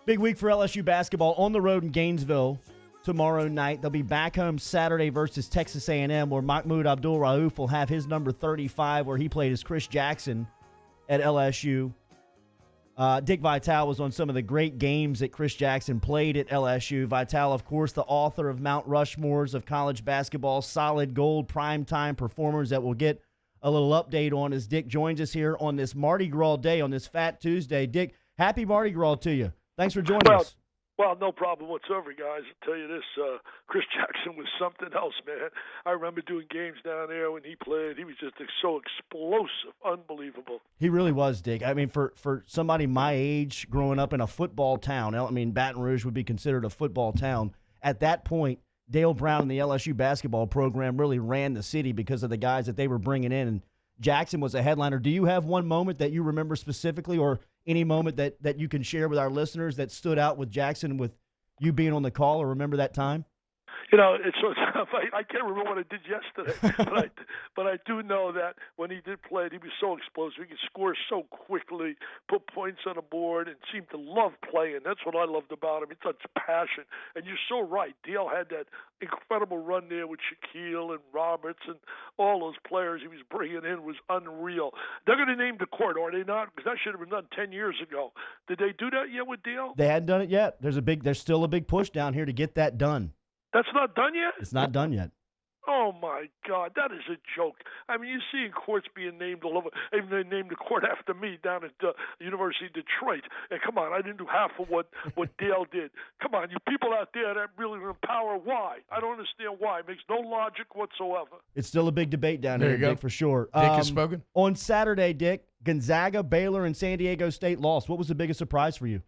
Big week for LSU basketball on the road in Gainesville tomorrow night. They'll be back home Saturday versus Texas A&M, where Mahmoud Abdul-Rauf will have his number 35, where he played as Chris Jackson at LSU. Dick Vitale was on some of the great games that Chris Jackson played at LSU. Vitale, of course, the author of Mount Rushmores of college basketball, solid gold primetime performers that we'll get a little update on as Dick joins us here on this Mardi Gras day, on this Fat Tuesday. Dick, happy Mardi Gras to you. Thanks for joining us. Well, no problem whatsoever, guys. I'll tell you this, Chris Jackson was something else, man. I remember doing games down there when he played. He was just so explosive, unbelievable. He really was, Dick. I mean, for somebody my age growing up in a football town, I mean, Baton Rouge would be considered a football town. At that point, Dale Brown and the LSU basketball program really ran the city because of the guys that they were bringing in, and Jackson was a headliner. Do you have one moment that you remember specifically, or any moment that you can share with our listeners that stood out with Jackson, with you being on the call, or remember that time? You know, it's so tough. I can't remember what I did yesterday, but I do know that when he did play, he was so explosive. He could score so quickly, put points on the board, and seemed to love playing. That's what I loved about him. It's such passion. And you're so right. Dale had that incredible run there with Shaquille and Roberts and all those players he was bringing in was unreal. They're going to name the court, are they not? Because that should have been done 10 years ago. Did they do that yet with Dale? They hadn't done it yet. There's still a big push down here to get that done. That's not done yet? It's not done yet. Oh, my God. That is a joke. I mean, you see courts being named all over. Even they named the court after me down at the University of Detroit. And come on, I didn't do half of what Dale did. Come on, you people out there that really are in power, why? I don't understand why. It makes no logic whatsoever. It's still a big debate down here, Dick, for sure. Dick has spoken. On Saturday, Dick, Gonzaga, Baylor, and San Diego State lost. What was the biggest surprise for you?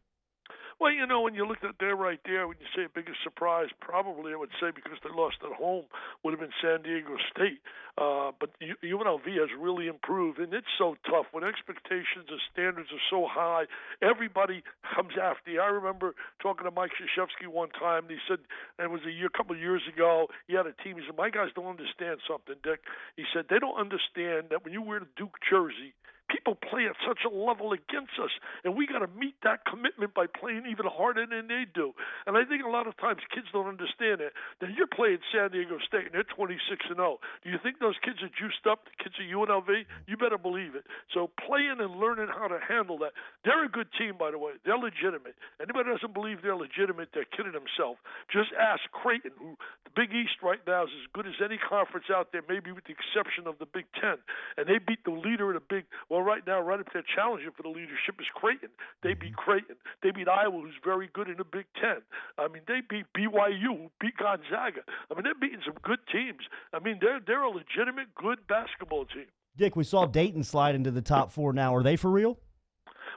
Well, you know, when you looked at there right there, when you say a biggest surprise, probably I would say because they lost at home would have been San Diego State. But UNLV has really improved, and it's so tough. When expectations and standards are so high, everybody comes after you. I remember talking to Mike Krzyzewski one time, and he said, and it was a couple of years ago, he had a team. He said, my guys don't understand something, Dick. He said, they don't understand that when you wear the Duke jersey, people play at such a level against us, and we got to meet that commitment by playing even harder than they do. And I think a lot of times kids don't understand it. That you're playing San Diego State, and they're 26-0. Do you think those kids are juiced up, the kids at UNLV? You better believe it. So playing and learning how to handle that. They're a good team, by the way. They're legitimate. Anybody doesn't believe they're legitimate, they're kidding themselves. Just ask Creighton, who the Big East right now is as good as any conference out there, maybe with the exception of the Big Ten. And they beat the leader of the Big. Well, right now, right up there challenging for the leadership is Creighton. They beat Creighton. They beat Iowa, who's very good in the Big Ten. I mean, they beat BYU, who beat Gonzaga. I mean, they're beating some good teams. I mean, they're a legitimate, good basketball team. Dick, we saw Dayton slide into the top four now. Are they for real?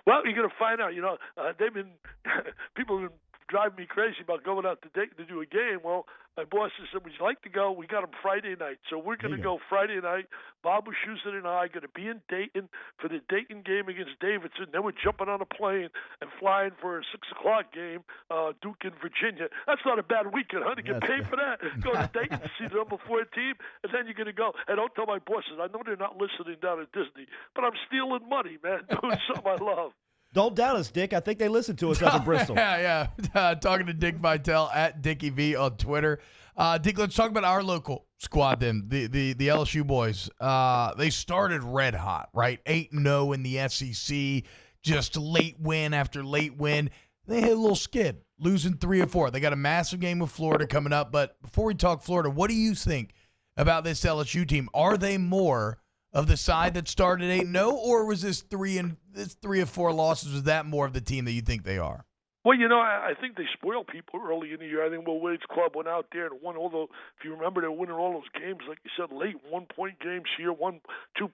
Well, you're going to find out. You know, they've been people have been driving me crazy about going out to Dayton to do a game. Well, my boss said, would you like to go? We got them Friday night. So we're going to go Friday night. Bob Wischusen and I are going to be in Dayton for the Dayton game against Davidson. Then we're jumping on a plane and flying for a 6 o'clock game, Duke in Virginia. That's not a bad weekend, huh? To get paid for that. Go to Dayton to see the number 4 team, and then you're going to go. And don't tell my bosses. I know they're not listening down at Disney, but I'm stealing money, man, doing something I love. Don't doubt us, Dick. I think they listen to us up in Bristol. Yeah. Talking to Dick Vitale at Dickie V on Twitter. Dick, let's talk about our local squad then, the LSU boys. They started red hot, right? 8-0 in the SEC, just late win after late win. They hit a little skid, losing 3 or 4. They got a massive game with Florida coming up. But before we talk Florida, what do you think about this LSU team? Are they more of the side that started 8-0, or was this 3 or 4 losses? Was that more of the team that you think they are? Well, you know, I think they spoil people early in the year. I think Will Wade's club went out there and won all those. If you remember, they were winning all those games, like you said, late 1-point games here, 1-2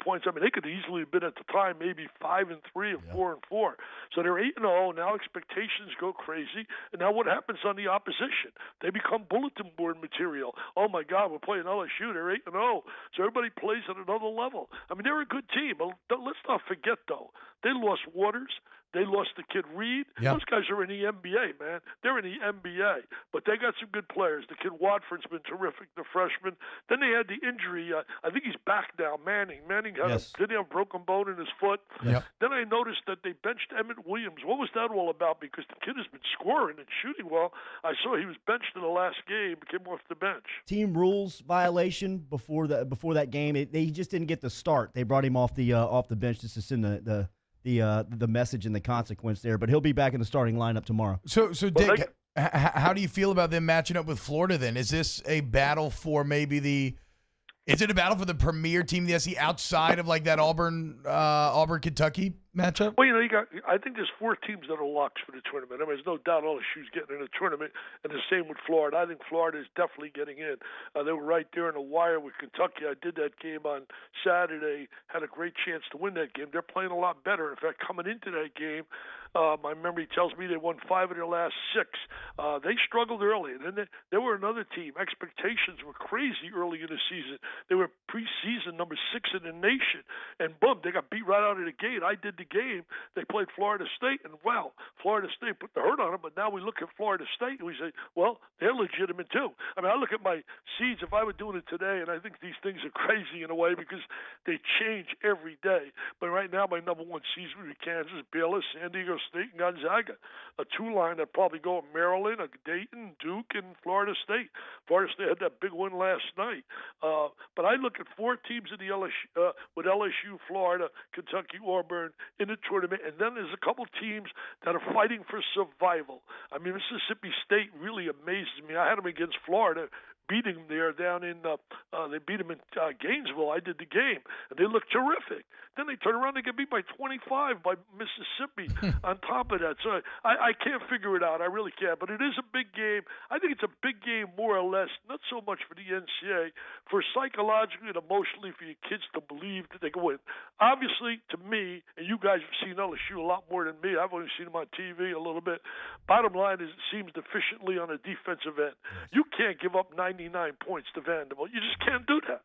points. I mean, they could easily have been at the time maybe 5-3 or 4-4. So they're 8-0. Now expectations go crazy. And now what happens on the opposition? They become bulletin board material. Oh my God, we're playing LSU. They're 8-0. So everybody plays at another level. I mean, they're a good team. But let's not forget though They lost Waters. They lost the kid Reed. Yep. Those guys are in the NBA, man. They're in the NBA. But they got some good players. The kid Watford's been terrific, the freshman. Then they had the injury. I think he's back now, Manning. Manning had did he have a broken bone in his foot? Yep. Then I noticed that they benched Emmett Williams. What was that all about? Because the kid has been scoring and shooting well. I saw he was benched in the last game, came off the bench. Team rules violation before that game. They just didn't get the start. They brought him off the bench just to send the message and the consequence there. But he'll be back in the starting lineup tomorrow. So Dick, how do you feel about them matching up with Florida then? Is this a battle for is it a battle for the premier team in the SEC outside of like that Auburn Kentucky matchup? Well, I think there's 4 teams that are locks for the tournament. I mean, there's no doubt LSU's getting in the tournament, and the same with Florida. I think Florida is definitely getting in. They were right there in the wire with Kentucky. I did that game on Saturday, had a great chance to win that game. They're playing a lot better. In fact, coming into that game, my memory tells me they won 5 of their last 6. They struggled early, and then they were another team. Expectations were crazy early in the season. They were preseason number 6 in the nation, and boom, they got beat right out of the gate. I did the game. They played Florida State, and wow, Florida State put the hurt on them. But now we look at Florida State, and we say, well, they're legitimate too. I mean, I look at my seeds. If I were doing it today, and I think these things are crazy in a way because they change every day. But right now, my number 1 seeds would be Kansas, Baylor, San Diego State, and Gonzaga. A 2-line that probably go at Maryland, Dayton, Duke, and Florida State. Florida State had that big win last night. But I look at 4 teams in the LSU, with LSU, Florida, Kentucky, Auburn in the tournament, and then there's a couple teams that are fighting for survival. I mean, Mississippi State really amazes me. I had them against Florida, beating them there down in they beat them in Gainesville. I did the game, and they looked terrific. Then they turn around and get beat by 25 by Mississippi on top of that. So I can't figure it out. I really can't. But it is a big game. I think it's a big game more or less, not so much for the NCAA, for psychologically and emotionally for your kids to believe that they can win. Obviously, to me, and you guys have seen LSU a lot more than me. I've only seen them on TV a little bit. Bottom line is it seems deficiently on a defensive end. You can't give up 99 points to Vanderbilt. You just can't do that.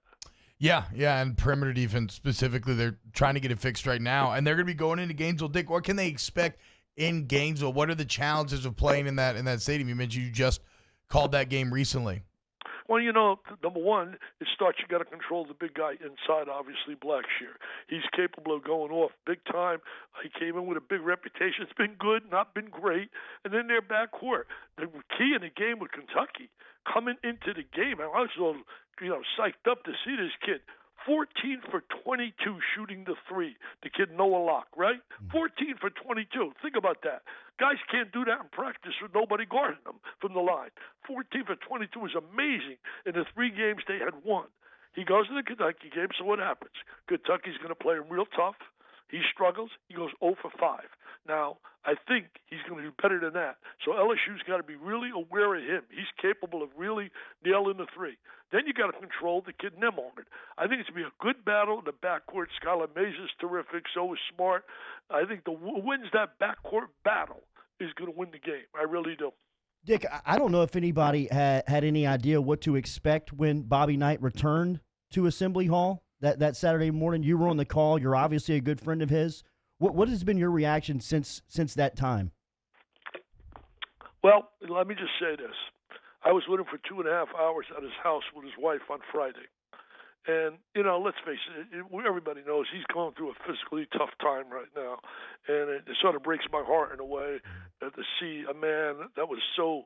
Yeah, and perimeter defense specifically, they're trying to get it fixed right now, and they're going to be going into Gainesville. Dick, what can they expect in Gainesville? What are the challenges of playing in that stadium? You mentioned you just called that game recently. Well, number 1, it starts you got to control the big guy inside, obviously, Blackshear. He's capable of going off big time. He came in with a big reputation. It's been good, not been great. And then their backcourt. The key in the game with Kentucky, coming into the game, I was all, psyched up to see this kid. 14 for 22 shooting the 3. The kid Noah Locke, right? 14 for 22. Think about that. Guys can't do that in practice with nobody guarding them from the line. 14 for 22 is amazing in the 3 games they had won. He goes to the Kentucky game, so what happens? Kentucky's going to play him real tough. He struggles. He goes 0 for 5. Now, I think he's going to do better than that. So LSU's got to be really aware of him. He's capable of really nailing the 3. Then you got to control the kid Nembhard. I think it's going to be a good battle in the backcourt. Skylar Mays is terrific. So is Smart. I think the wins that backcourt battle is going to win the game. I really do. Dick, I don't know if anybody had any idea what to expect when Bobby Knight returned to Assembly Hall that Saturday morning. You were on the call. You're obviously a good friend of his. What has been your reaction since that time? Well, let me just say this. I was with him for 2.5 hours at his house with his wife on Friday. And, let's face it, everybody knows he's going through a physically tough time right now. And it sort of breaks my heart in a way to see a man that was so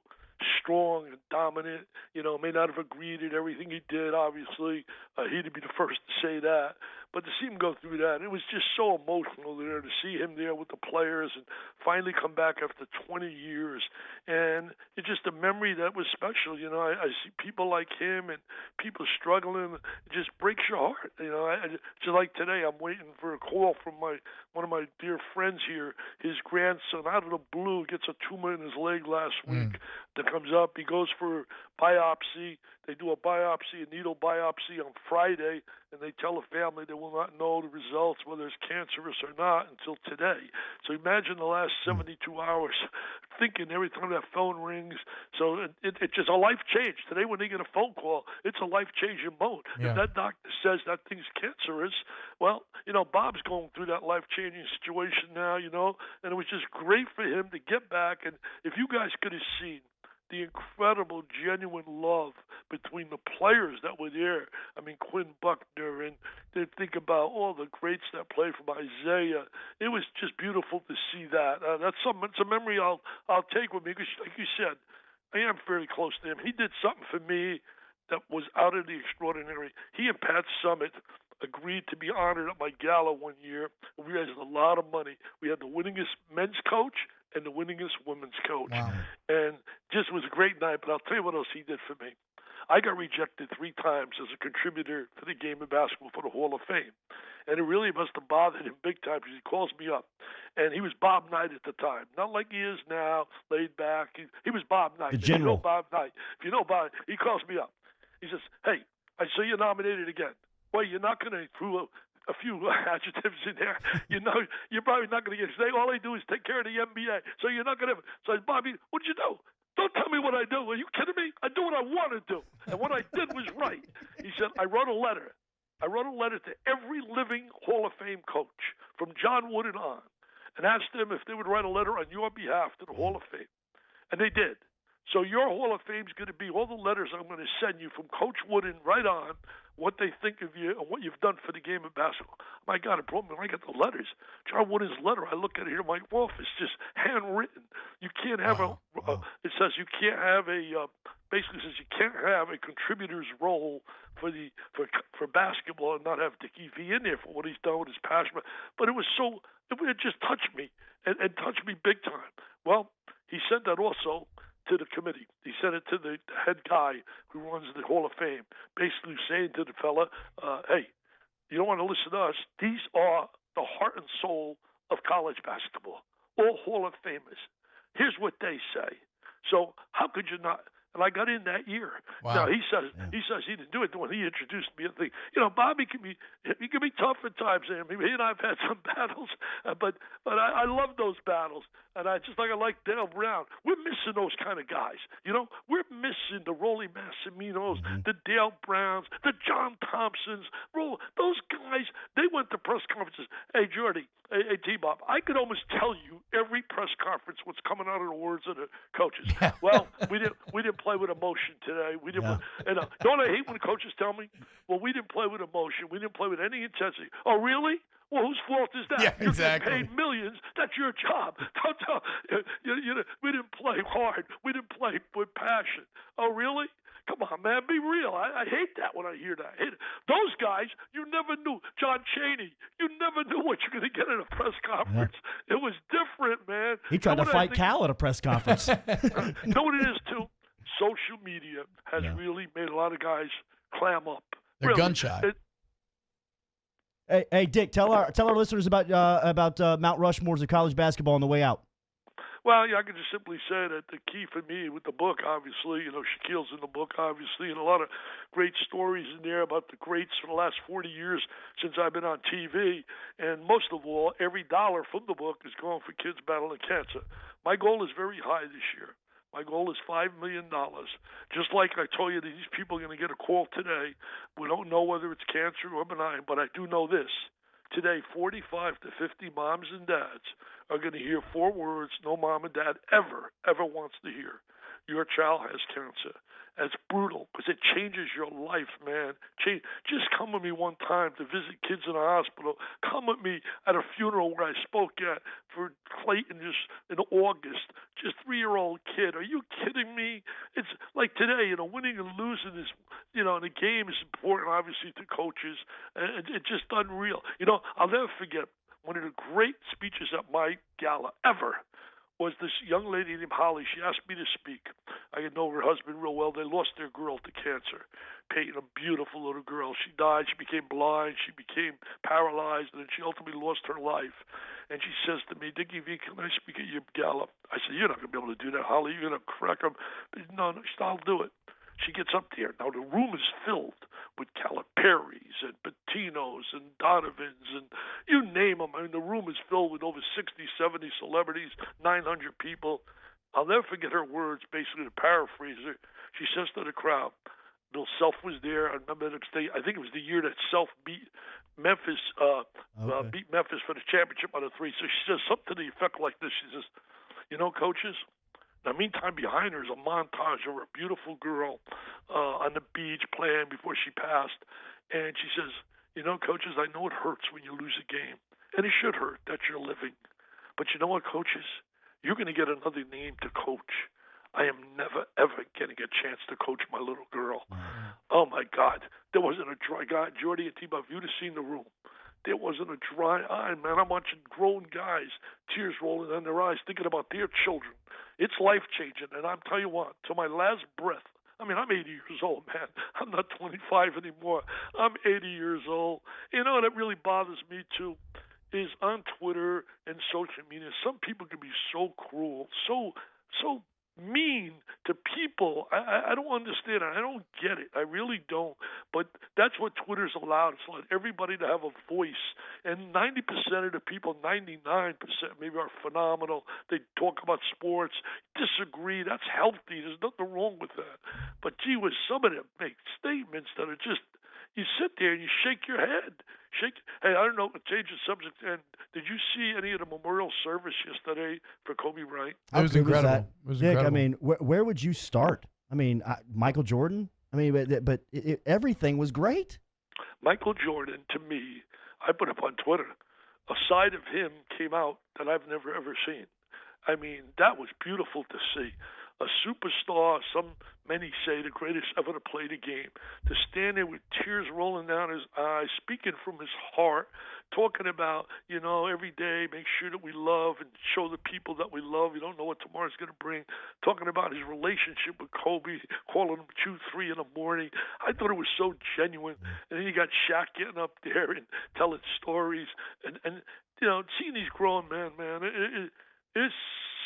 strong and dominant, may not have agreed at everything he did, obviously. He'd be the first to say that. But to see him go through that, it was just so emotional there to see him there with the players and finally come back after 20 years. And it's just a memory that was special. I see people like him and people struggling. It just breaks your heart. Just like today, I'm waiting for a call from one of my dear friends here. His grandson, out of the blue, gets a tumor in his leg last week that comes up. He goes for biopsy. They do a biopsy, a needle biopsy on Friday, and they tell the family they will not know the results, whether it's cancerous or not, until today. So imagine the last 72 hours thinking every time that phone rings. So it's just a life change. Today when they get a phone call, it's a life-changing moment. Yeah. If that doctor says that thing's cancerous, well, Bob's going through that life-changing situation now, and it was just great for him to get back. And if you guys could have seen the incredible, genuine love between the players that were there. I mean, Quinn Buckner, and they think about all the greats that played from Isaiah. It was just beautiful to see that. It's a memory I'll take with me because, like you said, I am very close to him. He did something for me that was out of the extraordinary. He and Pat Summitt agreed to be honored at my gala one year. We raised a lot of money. We had the winningest men's coach and the winningest women's coach. Wow. And just was a great night. But I'll tell you what else he did for me. I got rejected 3 times as a contributor to the game of basketball for the Hall of Fame. And it really must have bothered him big time because he calls me up. And he was Bob Knight at the time. Not like he is now, laid back. He was Bob Knight. The general. If you know Bob Knight. If you know Bob, he calls me up. He says, hey, I saw you nominated again. Well, you're not going to throw a few adjectives in there. You're probably not going to get. All they do is take care of the NBA. So you're not going to. So I said, Bobby, what'd you do? Don't tell me what I do. Are you kidding me? I do what I want to do. And what I did was right. He said, I wrote a letter. I wrote a letter to every living Hall of Fame coach from John Wooden on and asked them if they would write a letter on your behalf to the Hall of Fame. And they did. So your Hall of Fame is going to be all the letters I'm going to send you from Coach Wooden right on, what they think of you and what you've done for the game of basketball. My God, it brought me when I got the letters. John Wooden's letter, I look at it here in my office, just handwritten. You can't have it says you can't have basically says you can't have a contributor's role for basketball and not have Dickie V in there for what he's done with his passion. But it just touched me and touched me big time. Well, he sent that also to the committee. He sent it to the head guy who runs the Hall of Fame, basically saying to the fella, hey, you don't want to listen to us. These are the heart and soul of college basketball, all Hall of Famers. Here's what they say. So how could you not? And I got in that year. Wow. Now he says he didn't do it when he introduced me. I think Bobby can be tough at times. He and I've had some battles, but I love those battles. And I like Dale Brown. We're missing those kind of guys. We're missing the Rolly Massiminos, the Dale Browns, the John Thompsons. Those guys. They went to press conferences. Hey Jordy, hey T-Bob. I could almost tell you every press conference what's coming out of the words of the coaches. Well, we didn't play with emotion today. We didn't. And don't I hate when coaches tell me, "Well, we didn't play with emotion. We didn't play with any intensity." Oh, really? Well, whose fault is that? Yeah, exactly. You're getting paid millions. That's your job. Don't tell. We didn't play hard. We didn't play with passion. Oh, really? Come on, man, be real. I hate that when I hear that. Those guys, you never knew. John Chaney, you never knew what you're going to get at a press conference. Yeah. It was different, man. He tried to fight Cal at a press conference. You know what it is, too? Social media has really made a lot of guys clam up. They're really. gun-shy. Hey, Dick, tell our listeners about Mount Rushmores of college basketball on the way out. Well, I can just simply say that the key for me with the book, obviously, Shaquille's in the book, obviously, and a lot of great stories in there about the greats for the last 40 years since I've been on TV. And most of all, every dollar from the book is going for kids battling cancer. My goal is very high this year. My goal is $5 million. Just like I told you, these people are going to get a call today. We don't know whether it's cancer or benign, but I do know this. Today, 45 to 50 moms and dads are going to hear 4 words no mom and dad ever wants to hear. Your child has cancer. That's brutal because it changes your life, man. Just come with me one time to visit kids in a hospital. Come with me at a funeral where I spoke at for Clayton just in August. Just 3-year-old kid. Are you kidding me? It's like today, winning and losing is, the game is important, obviously, to coaches. And it's just unreal. I'll never forget one of the great speeches at my gala ever was this young lady named Holly. She asked me to speak. I know her husband real well. They lost their girl to cancer. Peyton, a beautiful little girl. She died. She became blind. She became paralyzed, and then she ultimately lost her life. And she says to me, Dickie V, can I speak at your gala? I said, you're not going to be able to do that, Holly. You're going to crack them. No, she said, I'll do it. She gets up there. Now, the room is filled with Caliperis and Patinos and Donovans and you name them. I mean, the room is filled with over 60, 70 celebrities, 900 people. I'll never forget her words, basically to paraphrase her. She says to the crowd, Bill Self was there. I remember the next day, I think it was the year that Self beat Memphis, beat Memphis for the championship on a three. So she says something to the effect like this. She says, you know, coaches, now, meantime, behind her is a montage of a beautiful girl on the beach playing before she passed. And she says, you know, coaches, I know it hurts when you lose a game. And it should hurt that you're living. But you know what, coaches? You're going to get another name to coach. I am never, ever getting a chance to coach my little girl. Oh, my God. There wasn't a dry guy. Jordy and T-Bob, if you'd have seen the room. There wasn't a dry eye, man. I'm watching grown guys, tears rolling down their eyes, thinking about their children. It's life-changing, and I'm telling you what, to my last breath, I mean, I'm 80 years old, man. I'm not 25 anymore. I'm 80 years old. You know, that really bothers me, too, is on Twitter and social media, some people can be so cruel, so mean to people. I don't understand it. I don't get it. I really don't. But that's what Twitter's allowed. It's allowed everybody to have a voice. And 90% of the people, 99% maybe, are phenomenal. They talk about sports, disagree. That's healthy. There's nothing wrong with that. But, gee whiz, some of them make statements that are just, you sit there and you shake your head. Hey, I don't know, change the subject. And did you see any of the memorial service yesterday for Kobe Bryant? It was incredible. It was Dick, incredible. I mean, where would you start? I mean, Michael Jordan? I mean, but everything was great. Michael Jordan, to me, I put up on Twitter, a side of him came out that I've never, ever seen. I mean, that was beautiful to see. A superstar, many say the greatest ever to play the game, to stand there with tears rolling down his eyes, speaking from his heart, talking about, you know, every day, make sure that we love and show the people that we love. You don't know what tomorrow's going to bring. Talking about his relationship with Kobe, calling him 2, 3 in the morning. I thought it was so genuine. And then you got Shaq getting up there and telling stories. And you know, seeing these grown men, man, it's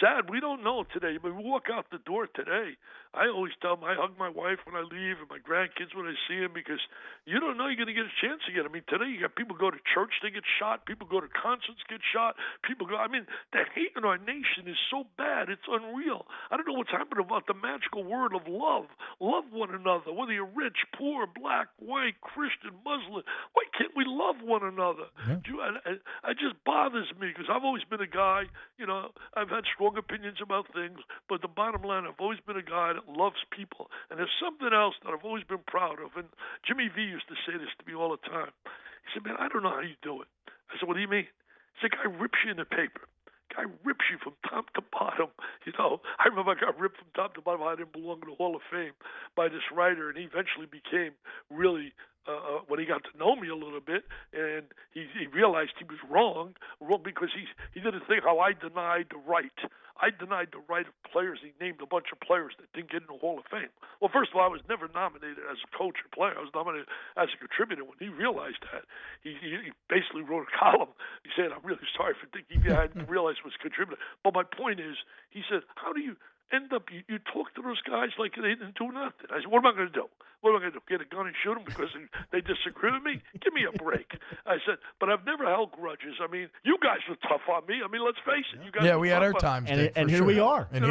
sad. We don't know today. But we walk out the door today. I always tell them I hug my wife when I leave and my grandkids when I see them because you don't know you're going to get a chance again. I mean, today you got people go to church, they get shot. People go to concerts, get shot. People go. I mean, the hate in our nation is so bad. It's unreal. I don't know what's happened about the magical word of love. Love one another, whether you're rich, poor, black, white, Christian, Muslim. Why can't we love one another? Yeah. It just bothers me because I've always been a guy, you know, I've had strong opinions about things, but the bottom line, I've always been a guy that loves people. And there's something else that I've always been proud of. And Jimmy V used to say this to me all the time. He said, man, I don't know how you do it. I said, what do you mean? He said, guy rips you in the paper. Guy rips you from top to bottom. You know, I remember I got ripped from top to bottom. I didn't belong in the Hall of Fame by this writer, and he eventually became really, when he got to know me a little bit, and he realized he was wrong because he didn't think how I denied the right. I denied the right of players. He named a bunch of players that didn't get in the Hall of Fame. Well, first of all, I was never nominated as a coach or player. I was nominated as a contributor. When he realized that, he basically wrote a column. He said, I'm really sorry for thinking I hadn't realized was a contributor. But my point is, he said, how do you end up, you talk to those guys like they didn't do nothing. I said, what am I going to do? What am I going to do? Get a gun and shoot them because they disagree with me? Give me a break. I said, but I've never held grudges. I mean, you guys were tough on me. I mean, let's face it. You guys we had our times, Dick, and here we are. And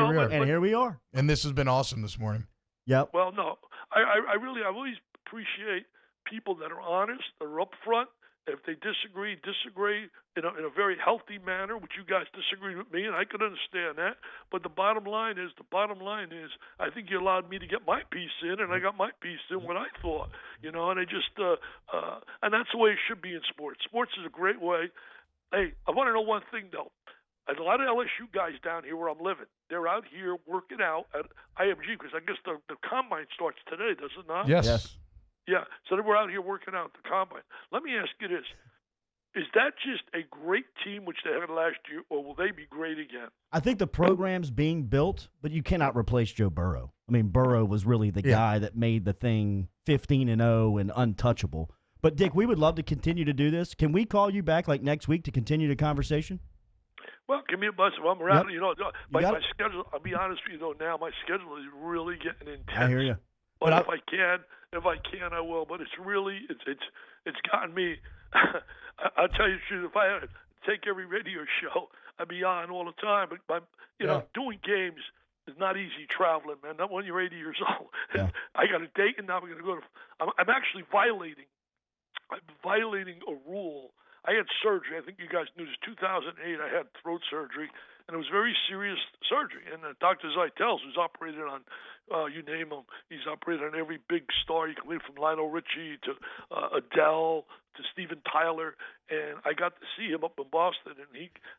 here we are. And this has been awesome this morning. Yep. Well, no, I always appreciate people that are honest, that are upfront. If they disagree in a very healthy manner, which you guys disagree with me, and I can understand that. But the bottom line is, I think you allowed me to get my piece in, and I got my piece in what I thought, you know, and I just, and that's the way it should be in sports. Sports is a great way. Hey, I want to know one thing, though. A lot of LSU guys down here where I'm living, they're out here working out at IMG because I guess the combine starts today, does it not? Yes. Yeah, so they were out here working out at the combine. Let me ask you this. Is that just a great team, which they had last year, or will they be great again? I think the program's being built, but you cannot replace Joe Burrow. I mean, Burrow was really the guy that made the thing 15-0 and untouchable. But, Dick, we would love to continue to do this. Can we call you back like next week to continue the conversation? Well, give me a buzz if I'm around. Yep. You know, my schedule, I'll be honest with you, though, now my schedule is really getting intense. I hear you. But if I can, I will. But it's really, it's gotten me. I'll tell you the truth. If I had to take every radio show, I'd be on all the time. But you know, doing games is not easy traveling, man. Not when you're 80 years old. Yeah. I got a date, and now we're going to go to. I'm actually violating a rule. I had surgery. I think you guys knew this. 2008, I had throat surgery, and it was very serious surgery. And Dr. Zeitels, who's operated on, you name him, he's operated on every big star you can read, from Lionel Richie to Adele to Steven Tyler. And I got to see him up in Boston. And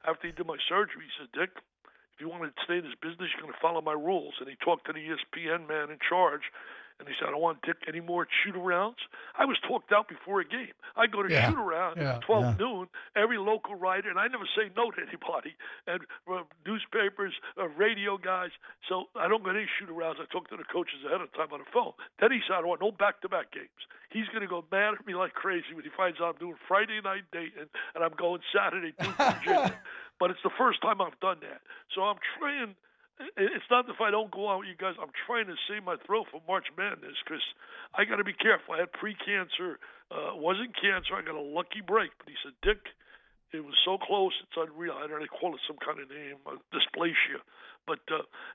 after he did my surgery, he said, Dick, if you want to stay in this business, you're going to follow my rules. And he talked to the ESPN man in charge. And he said, I don't want Dick any more shoot-arounds. I was talked out before a game. I go to shoot-around at 12 noon, every local writer, and I never say no to anybody, and newspapers, radio guys. So I don't get any shoot-arounds. I talk to the coaches ahead of time on the phone. Then he said, I don't want no back-to-back games. He's going to go mad at me like crazy when he finds out I'm doing Friday night Dayton and I'm going Saturday to Virginia. But it's the first time I've done that. So I'm trying. It's not if I don't go out with you guys. I'm trying to save my throat for March Madness because I got to be careful. I had pre-cancer. Wasn't cancer. I got a lucky break. But he said, Dick, it was so close. It's unreal. I don't know. They call it some kind of name, dysplasia. But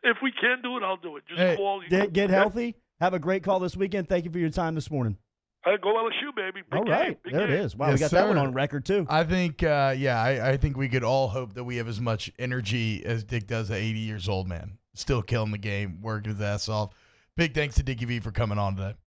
if we can do it, I'll do it. Just call. Get healthy. Have a great call this weekend. Thank you for your time this morning. Go LSU, baby. Big all right. Big there game. it is. Wow, we got that one on record, too. I think, I think we could all hope that we have as much energy as Dick does at 80 years old, man. Still killing the game, working his ass off. Big thanks to Dickie V for coming on today.